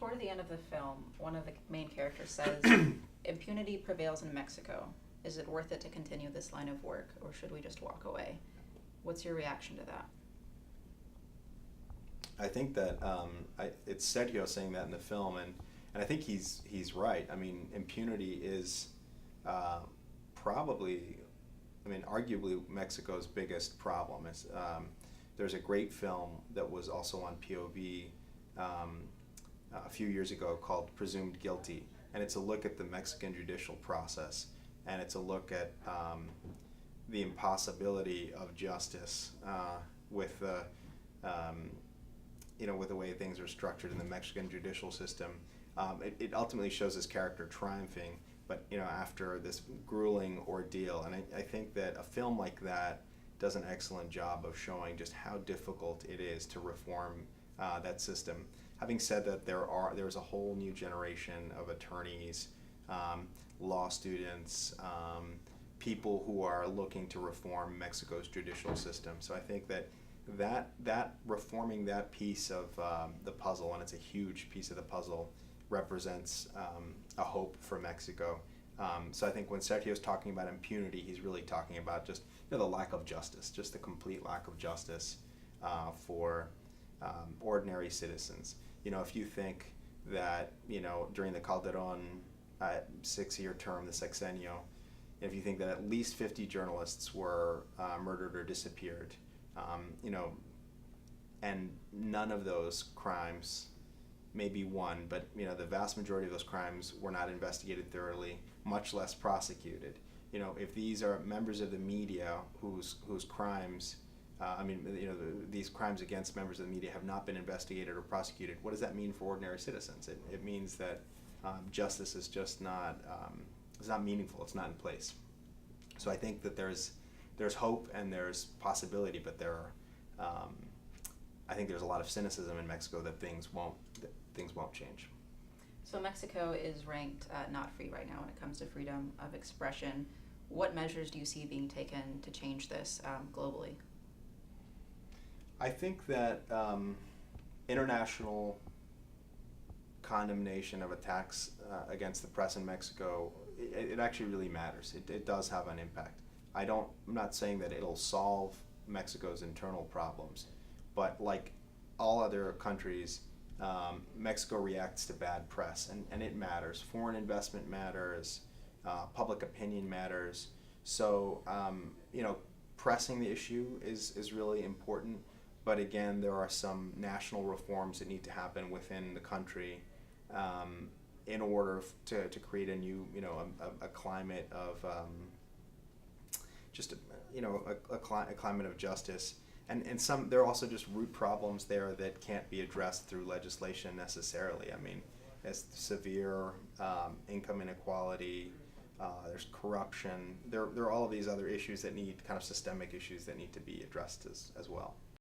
toward the end of the film, one of the main characters says, impunity prevails in Mexico. Is it worth it to continue this line of work, or should we just walk away? What's your reaction to that? I think that it's Sergio saying that in the film, and I think he's right. I mean, impunity is probably, I mean, arguably Mexico's biggest problem. There's a great film that was also on POV a few years ago called Presumed Guilty, and it's a look at the Mexican judicial process, and it's a look at the impossibility of justice with the with the way things are structured in the Mexican judicial system. It ultimately shows this character triumphing, but after this grueling ordeal. And I think that a film like that does an excellent job of showing just how difficult it is to reform that system. Having said that, there's a whole new generation of attorneys, law students, people who are looking to reform Mexico's judicial system. So I think that reforming that piece of the puzzle, and it's a huge piece of the puzzle, represents a hope for Mexico. So I think when Sergio's talking about impunity, he's really talking about just the lack of justice, just the complete lack of justice for ordinary citizens. If you think that during the Calderon 6-year term, the sexenio, if you think that at least 50 journalists were murdered or disappeared, and none of those crimes, maybe one, but the vast majority of those crimes were not investigated thoroughly, much less prosecuted. If these are members of the media whose crimes, these crimes against members of the media have not been investigated or prosecuted, what does that mean for ordinary citizens? It means that justice is just not, it's not meaningful, it's not in place. So I think that there's hope and there's possibility, but I think there's a lot of cynicism in Mexico that things won't change. So Mexico is ranked not free right now when it comes to freedom of expression. What measures do you see being taken to change this globally? I think that international condemnation of attacks against the press in Mexico, it actually really matters. It does have an impact. I'm not saying that it'll solve Mexico's internal problems, but like all other countries, Mexico reacts to bad press, and it matters. Foreign investment matters, public opinion matters. So, pressing the issue is really important. But again, there are some national reforms that need to happen within the country in order to create a new, a climate of just a climate of justice. And there are also just root problems there that can't be addressed through legislation necessarily. I mean, there's severe income inequality, there's corruption. There are all of these other issues that need, kind of systemic issues that need to be addressed as well.